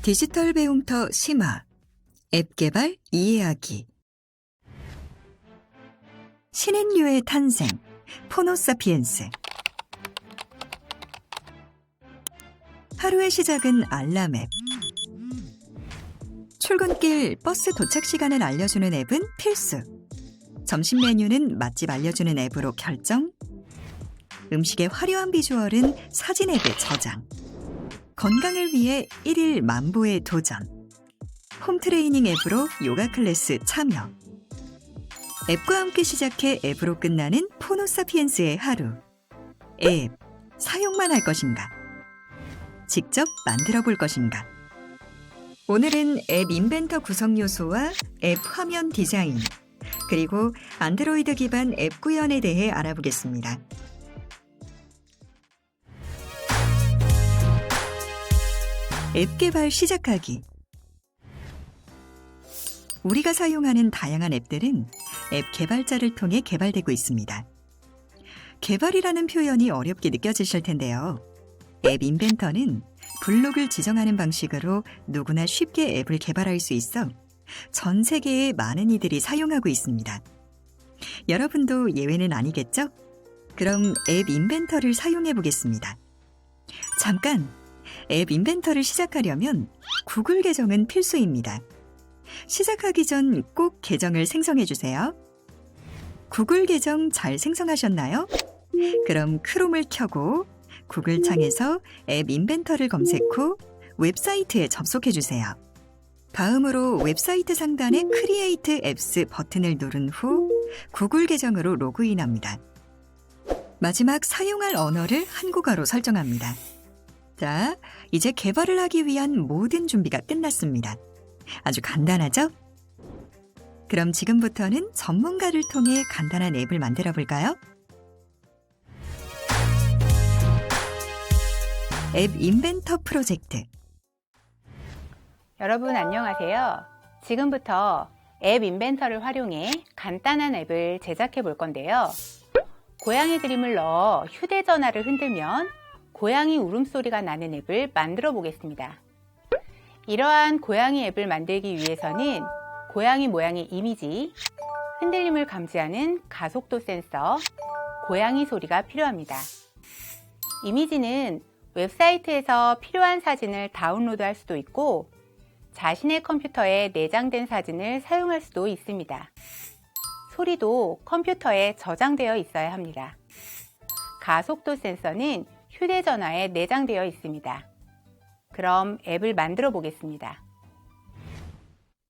디지털 배움터 심화 앱 개발 이해하기 신인류의 탄생 포노사피엔스 하루의 시작은 알람 앱 출근길 버스 도착 시간을 알려주는 앱은 필수 점심 메뉴는 맛집 알려주는 앱으로 결정 음식의 화려한 비주얼은 사진 앱에 저장 건강을 위해 1일 만보의 도전 홈트레이닝 앱으로 요가 클래스 참여 앱과 함께 시작해 앱으로 끝나는 포노사피엔스의 하루 앱, 사용만 할 것인가? 직접 만들어 볼 것인가? 오늘은 앱 인벤터 구성 요소와 앱 화면 디자인 그리고 안드로이드 기반 앱 구현에 대해 알아보겠습니다. 앱 개발 시작하기 우리가 사용하는 다양한 앱들은 앱 개발자를 통해 개발되고 있습니다. 개발이라는 표현이 어렵게 느껴지실 텐데요. 앱 인벤터는 블록을 지정하는 방식으로 누구나 쉽게 앱을 개발할 수 있어 전 세계의 많은 이들이 사용하고 있습니다. 여러분도 예외는 아니겠죠? 그럼 앱 인벤터를 사용해 보겠습니다. 잠깐! 앱 인벤터를 시작하려면 구글 계정은 필수입니다. 시작하기 전 꼭 계정을 생성해 주세요. 구글 계정 잘 생성하셨나요? 그럼 크롬을 켜고 구글 창에서 앱 인벤터를 검색 후 웹사이트에 접속해 주세요. 다음으로 웹사이트 상단의 크리에이트 앱스 버튼을 누른 후 구글 계정으로 로그인합니다. 마지막 사용할 언어를 한국어로 설정합니다. 자, 이제 개발을 하기 위한 모든 준비가 끝났습니다. 아주 간단하죠? 그럼 지금부터는 전문가를 통해 간단한 앱을 만들어 볼까요? 앱 인벤터 프로젝트 여러분 안녕하세요. 지금부터 앱 인벤터를 활용해 간단한 앱을 제작해 볼 건데요. 고양이 그림을 넣어 휴대전화를 흔들면 고양이 울음소리가 나는 앱을 만들어 보겠습니다. 이러한 고양이 앱을 만들기 위해서는 고양이 모양의 이미지, 흔들림을 감지하는 가속도 센서, 고양이 소리가 필요합니다. 이미지는 웹사이트에서 필요한 사진을 다운로드할 수도 있고 자신의 컴퓨터에 내장된 사진을 사용할 수도 있습니다. 소리도 컴퓨터에 저장되어 있어야 합니다. 가속도 센서는 휴대전화에 내장되어 있습니다. 그럼 앱을 만들어 보겠습니다.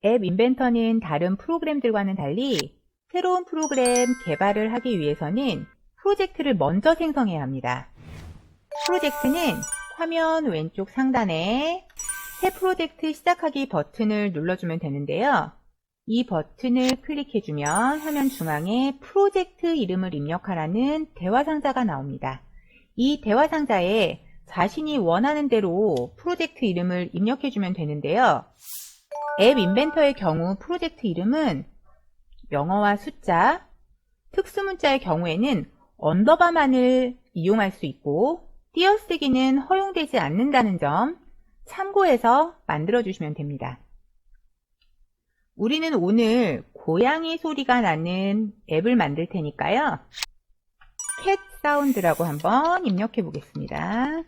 앱 인벤터는 다른 프로그램들과는 달리 새로운 프로그램 개발을 하기 위해서는 프로젝트를 먼저 생성해야 합니다. 프로젝트는 화면 왼쪽 상단에 새 프로젝트 시작하기 버튼을 눌러주면 되는데요. 이 버튼을 클릭해주면 화면 중앙에 프로젝트 이름을 입력하라는 대화 상자가 나옵니다. 이 대화 상자에 자신이 원하는 대로 프로젝트 이름을 입력해주면 되는데요. 앱 인벤터의 경우 프로젝트 이름은 영어와 숫자, 특수문자의 경우에는 언더바만을 이용할 수 있고 띄어쓰기는 허용되지 않는다는 점 참고해서 만들어주시면 됩니다. 우리는 오늘 고양이 소리가 나는 앱을 만들 테니까요. 캣 사운드라고 한번 입력해 보겠습니다.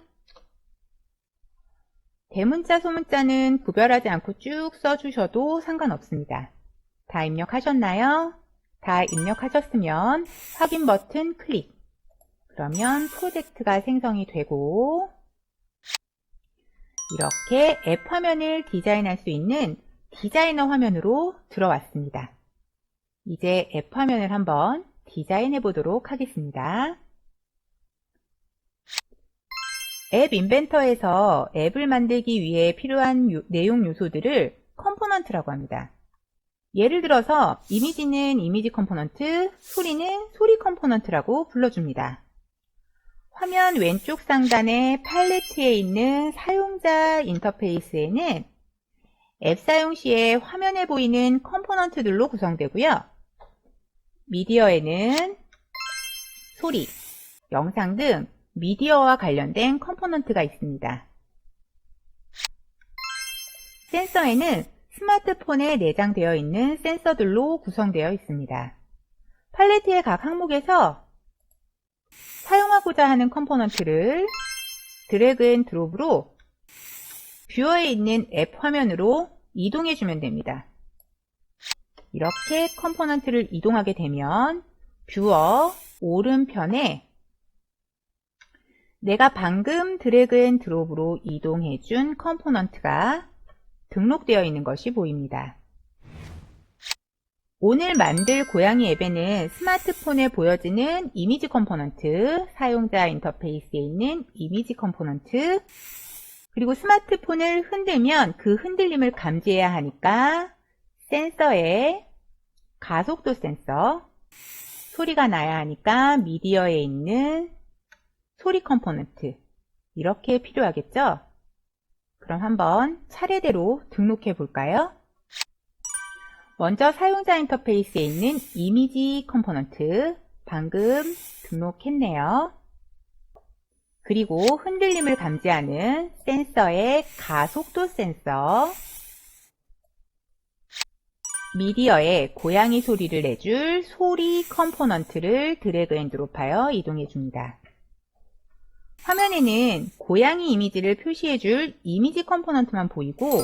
대문자, 소문자는 구별하지 않고 쭉 써주셔도 상관없습니다. 다 입력하셨나요? 다 입력하셨으면 확인 버튼 클릭. 그러면 프로젝트가 생성이 되고 이렇게 앱 화면을 디자인할 수 있는 디자이너 화면으로 들어왔습니다. 이제 앱 화면을 한번 디자인해 보도록 하겠습니다. 앱 인벤터에서 앱을 만들기 위해 필요한 내용 요소들을 컴포넌트라고 합니다. 예를 들어서 이미지는 이미지 컴포넌트, 소리는 소리 컴포넌트라고 불러줍니다. 화면 왼쪽 상단의 팔레트에 있는 사용자 인터페이스에는 앱 사용 시에 화면에 보이는 컴포넌트들로 구성되고요. 미디어에는 소리, 영상 등 미디어와 관련된 컴포넌트가 있습니다. 센서에는 스마트폰에 내장되어 있는 센서들로 구성되어 있습니다. 팔레트의 각 항목에서 사용하고자 하는 컴포넌트를 드래그 앤 드롭으로 뷰어에 있는 앱 화면으로 이동해 주면 됩니다. 이렇게 컴포넌트를 이동하게 되면 뷰어 오른편에 내가 방금 드래그 앤 드롭으로 이동해 준 컴포넌트가 등록되어 있는 것이 보입니다. 오늘 만들 고양이 앱에는 스마트폰에 보여지는 이미지 컴포넌트, 사용자 인터페이스에 있는 이미지 컴포넌트, 그리고 스마트폰을 흔들면 그 흔들림을 감지해야 하니까 센서에 가속도 센서, 소리가 나야 하니까 미디어에 있는 소리 컴포넌트, 이렇게 필요하겠죠? 그럼 한번 차례대로 등록해 볼까요? 먼저 사용자 인터페이스에 있는 이미지 컴포넌트, 방금 등록했네요. 그리고 흔들림을 감지하는 센서의 가속도 센서, 미디어에 고양이 소리를 내줄 소리 컴포넌트를 드래그 앤 드롭하여 이동해 줍니다. 화면에는 고양이 이미지를 표시해줄 이미지 컴포넌트만 보이고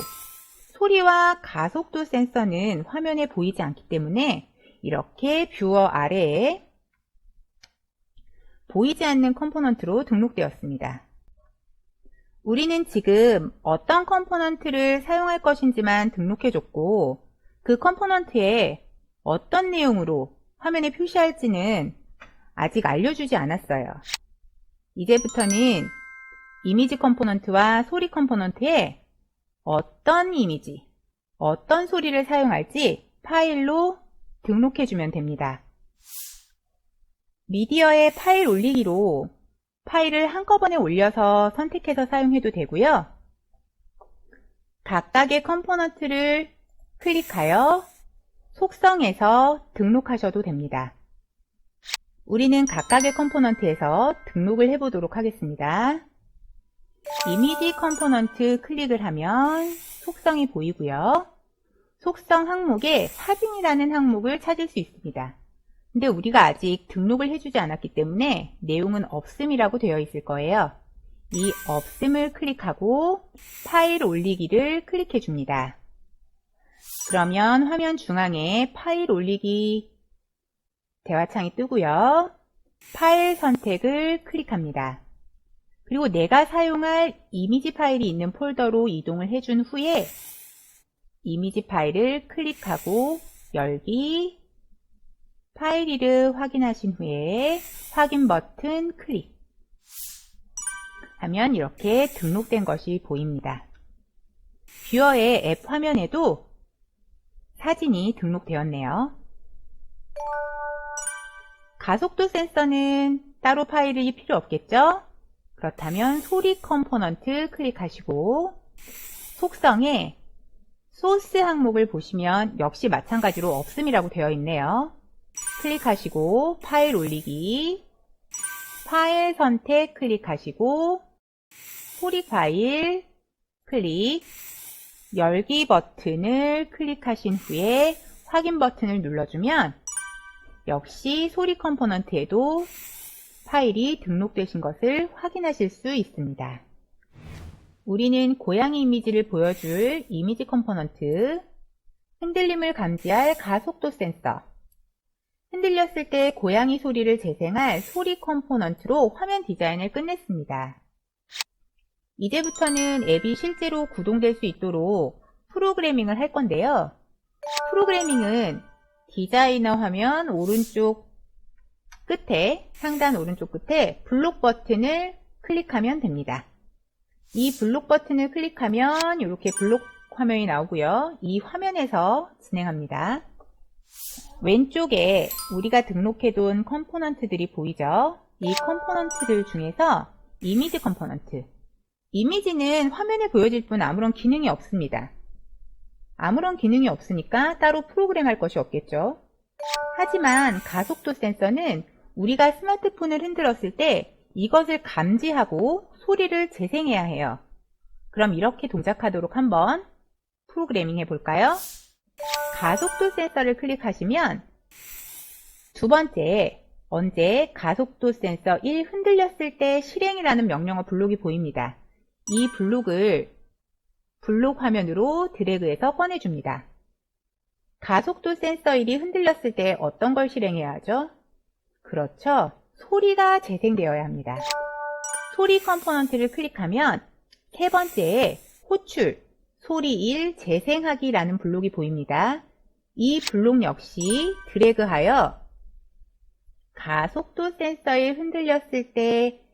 소리와 가속도 센서는 화면에 보이지 않기 때문에 이렇게 뷰어 아래에 보이지 않는 컴포넌트로 등록되었습니다. 우리는 지금 어떤 컴포넌트를 사용할 것인지만 등록해줬고 그 컴포넌트에 어떤 내용으로 화면에 표시할지는 아직 알려주지 않았어요. 이제부터는 이미지 컴포넌트와 소리 컴포넌트에 어떤 이미지, 어떤 소리를 사용할지 파일로 등록해주면 됩니다. 미디어에 파일 올리기로 파일을 한꺼번에 올려서 선택해서 사용해도 되고요. 각각의 컴포넌트를 클릭하여 속성에서 등록하셔도 됩니다. 우리는 각각의 컴포넌트에서 등록을 해보도록 하겠습니다. 이미지 컴포넌트 클릭을 하면 속성이 보이고요. 속성 항목에 사진이라는 항목을 찾을 수 있습니다. 근데 우리가 아직 등록을 해주지 않았기 때문에 내용은 없음이라고 되어 있을 거예요. 이 없음을 클릭하고 파일 올리기를 클릭해 줍니다. 그러면 화면 중앙에 파일 올리기 대화창이 뜨고요. 파일 선택을 클릭합니다. 그리고 내가 사용할 이미지 파일이 있는 폴더로 이동을 해준 후에 이미지 파일을 클릭하고 열기, 파일 이름 확인하신 후에 확인 버튼 클릭 하면 이렇게 등록된 것이 보입니다. 뷰어의 앱 화면에도 사진이 등록되었네요. 가속도 센서는 따로 파일이 필요 없겠죠? 그렇다면 소리 컴포넌트 클릭하시고 속성에 소스 항목을 보시면 역시 마찬가지로 없음이라고 되어 있네요. 클릭하시고 파일 올리기, 파일 선택 클릭하시고 소리 파일 클릭, 열기 버튼을 클릭하신 후에 확인 버튼을 눌러주면 역시 소리 컴포넌트에도 파일이 등록되신 것을 확인하실 수 있습니다. 우리는 고양이 이미지를 보여줄 이미지 컴포넌트, 흔들림을 감지할 가속도 센서, 흔들렸을 때 고양이 소리를 재생할 소리 컴포넌트로 화면 디자인을 끝냈습니다. 이제부터는 앱이 실제로 구동될 수 있도록 프로그래밍을 할 건데요. 프로그래밍은 디자이너 화면 오른쪽 끝에, 상단 오른쪽 끝에 블록 버튼을 클릭하면 됩니다. 이 블록 버튼을 클릭하면 이렇게 블록 화면이 나오고요. 이 화면에서 진행합니다. 왼쪽에 우리가 등록해둔 컴포넌트들이 보이죠? 이 컴포넌트들 중에서 이미지 컴포넌트. 이미지는 화면에 보여질 뿐 아무런 기능이 없습니다. 아무런 기능이 없으니까 따로 프로그램할 것이 없겠죠. 하지만 가속도 센서는 우리가 스마트폰을 흔들었을 때 이것을 감지하고 소리를 재생해야 해요. 그럼 이렇게 동작하도록 한번 프로그래밍 해볼까요? 가속도 센서를 클릭하시면 두 번째, 언제 가속도 센서 1 흔들렸을 때 실행이라는 명령어 블록이 보입니다. 이 블록을 블록 화면으로 드래그해서 꺼내줍니다. 가속도 센서 1이 흔들렸을 때 어떤 걸 실행해야 하죠? 그렇죠. 소리가 재생되어야 합니다. 소리 컴포넌트를 클릭하면 세 번째에 호출, 소리 1 재생하기라는 블록이 보입니다. 이 블록 역시 드래그하여 가속도 센서에 흔들렸을 때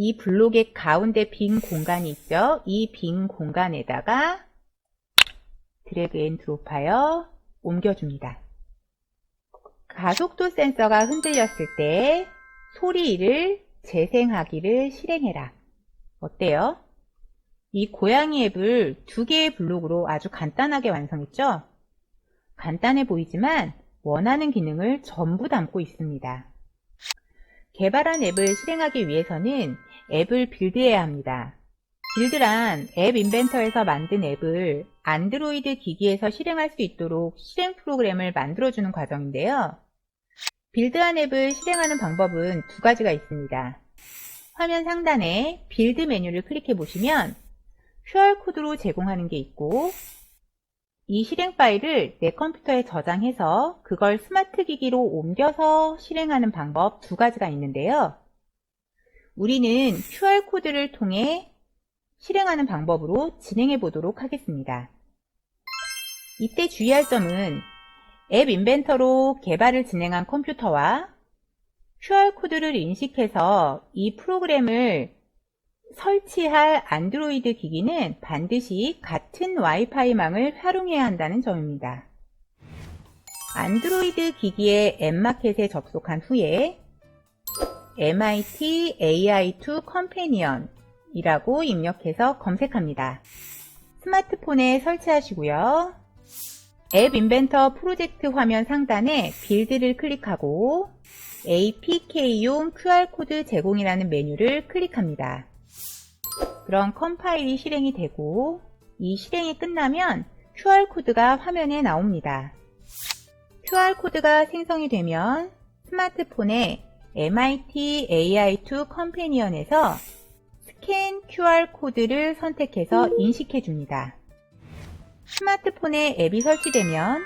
이 블록의 가운데 빈 공간이 있죠. 이 빈 공간에다가 드래그 앤 드롭하여 옮겨줍니다. 가속도 센서가 흔들렸을 때 소리 1을 재생하기를 실행해라. 어때요? 이 고양이 앱을 두 개의 블록으로 아주 간단하게 완성했죠? 간단해 보이지만 원하는 기능을 전부 담고 있습니다. 개발한 앱을 실행하기 위해서는 앱을 빌드해야 합니다. 빌드란 앱 인벤터에서 만든 앱을 안드로이드 기기에서 실행할 수 있도록 실행 프로그램을 만들어주는 과정인데요. 빌드한 앱을 실행하는 방법은 두 가지가 있습니다. 화면 상단에 빌드 메뉴를 클릭해 보시면 QR코드로 제공하는 게 있고 이 실행 파일을 내 컴퓨터에 저장해서 그걸 스마트 기기로 옮겨서 실행하는 방법 두 가지가 있는데요. 우리는 QR코드를 통해 실행하는 방법으로 진행해 보도록 하겠습니다. 이때 주의할 점은 앱 인벤터로 개발을 진행한 컴퓨터와 QR코드를 인식해서 이 프로그램을 설치할 안드로이드 기기는 반드시 같은 와이파이망을 활용해야 한다는 점입니다. 안드로이드 기기의 앱마켓에 접속한 후에 MIT AI2 Companion 이라고 입력해서 검색합니다. 스마트폰에 설치하시고요. 앱 인벤터 프로젝트 화면 상단에 빌드를 클릭하고 APK용 QR코드 제공이라는 메뉴를 클릭합니다. 그럼 컴파일이 실행이 되고 이 실행이 끝나면 QR코드가 화면에 나옵니다. QR코드가 생성이 되면 스마트폰에 MIT AI2 컴패니언에서 스캔 QR코드를 선택해서 인식해 줍니다. 스마트폰에 앱이 설치되면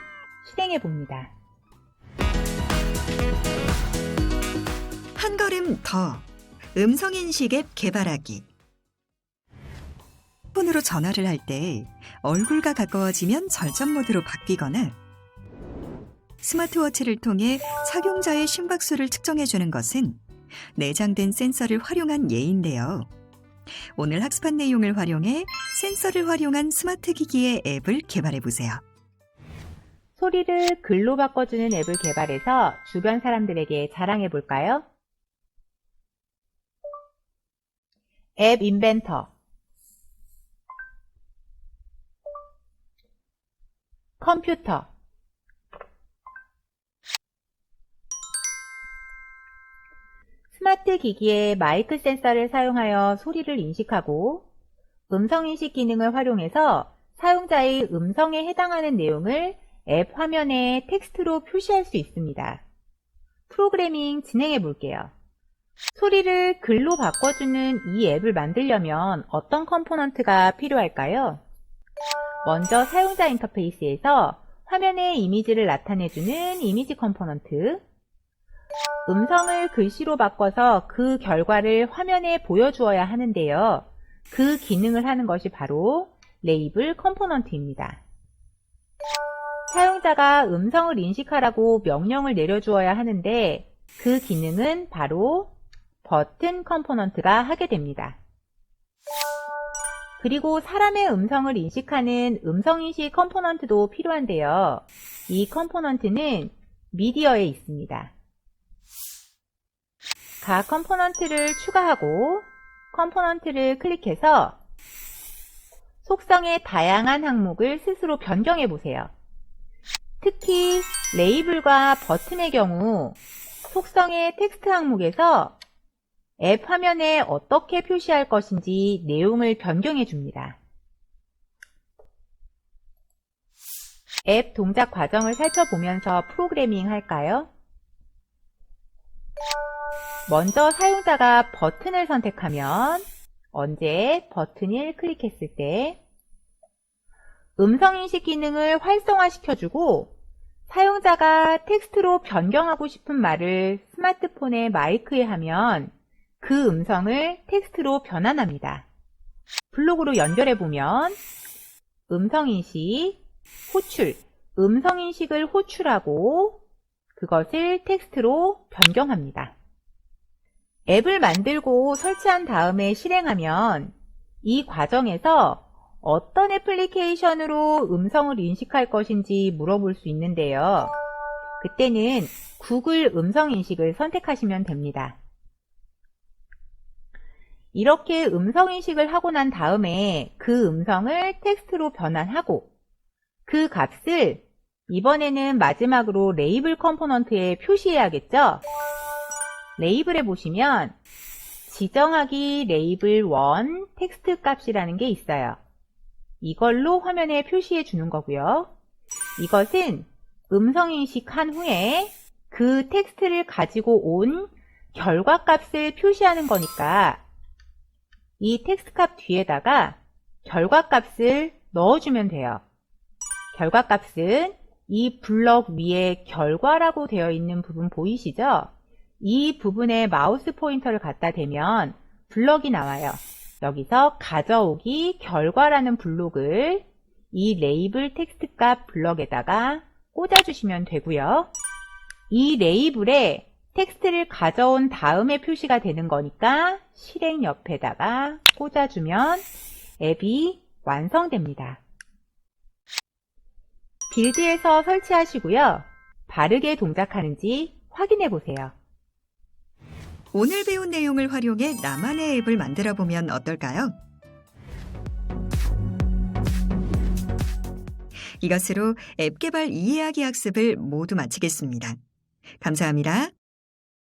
실행해 봅니다. 한 걸음 더 음성인식 앱 개발하기. 폰으로 전화를 할 때 얼굴과 가까워지면 절전 모드로 바뀌거나 스마트워치를 통해 착용자의 심박수를 측정해주는 것은 내장된 센서를 활용한 예인데요. 오늘 학습한 내용을 활용해 센서를 활용한 스마트 기기의 앱을 개발해보세요. 소리를 글로 바꿔주는 앱을 개발해서 주변 사람들에게 자랑해볼까요? 앱 인벤터 컴퓨터 스마트 기기의 마이크 센서를 사용하여 소리를 인식하고 음성인식 기능을 활용해서 사용자의 음성에 해당하는 내용을 앱 화면에 텍스트로 표시할 수 있습니다. 프로그래밍 진행해 볼게요. 소리를 글로 바꿔주는 이 앱을 만들려면 어떤 컴포넌트가 필요할까요? 먼저 사용자 인터페이스에서 화면에 이미지를 나타내주는 이미지 컴포넌트, 음성을 글씨로 바꿔서 그 결과를 화면에 보여주어야 하는데요. 그 기능을 하는 것이 바로 레이블 컴포넌트입니다. 사용자가 음성을 인식하라고 명령을 내려주어야 하는데 그 기능은 바로 버튼 컴포넌트가 하게 됩니다. 그리고 사람의 음성을 인식하는 음성인식 컴포넌트도 필요한데요. 이 컴포넌트는 미디어에 있습니다. 각 컴포넌트를 추가하고 컴포넌트를 클릭해서 속성의 다양한 항목을 스스로 변경해 보세요. 특히 레이블과 버튼의 경우 속성의 텍스트 항목에서 앱 화면에 어떻게 표시할 것인지 내용을 변경해 줍니다. 앱 동작 과정을 살펴보면서 프로그래밍 할까요? 먼저 사용자가 버튼을 선택하면 언제 버튼을 클릭했을 때 음성인식 기능을 활성화시켜주고 사용자가 텍스트로 변경하고 싶은 말을 스마트폰의 마이크에 하면 그 음성을 텍스트로 변환합니다. 블록으로 연결해보면 음성인식, 호출, 음성인식을 호출하고 그것을 텍스트로 변경합니다. 앱을 만들고 설치한 다음에 실행하면 이 과정에서 어떤 애플리케이션으로 음성을 인식할 것인지 물어볼 수 있는데요. 그때는 구글 음성인식을 선택하시면 됩니다. 이렇게 음성인식을 하고 난 다음에 그 음성을 텍스트로 변환하고 그 값을 이번에는 마지막으로 레이블 컴포넌트에 표시해야겠죠? 레이블에 보시면 지정하기 레이블 1 텍스트 값이라는 게 있어요. 이걸로 화면에 표시해 주는 거고요. 이것은 음성인식한 후에 그 텍스트를 가지고 온 결과값을 표시하는 거니까 이 텍스트 값 뒤에다가 결과값을 넣어주면 돼요. 결과값은 이 블럭 위에 결과라고 되어 있는 부분 보이시죠? 이 부분에 마우스 포인터를 갖다 대면 블럭이 나와요. 여기서 가져오기 결과라는 블록을 이 레이블 텍스트 값 블럭에다가 꽂아주시면 되고요. 이 레이블에 텍스트를 가져온 다음에 표시가 되는 거니까 실행 옆에다가 꽂아주면 앱이 완성됩니다. 빌드에서 설치하시고요. 바르게 동작하는지 확인해 보세요. 오늘 배운 내용을 활용해 나만의 앱을 만들어 보면 어떨까요? 이것으로 앱 개발 이해하기 학습을 모두 마치겠습니다. 감사합니다.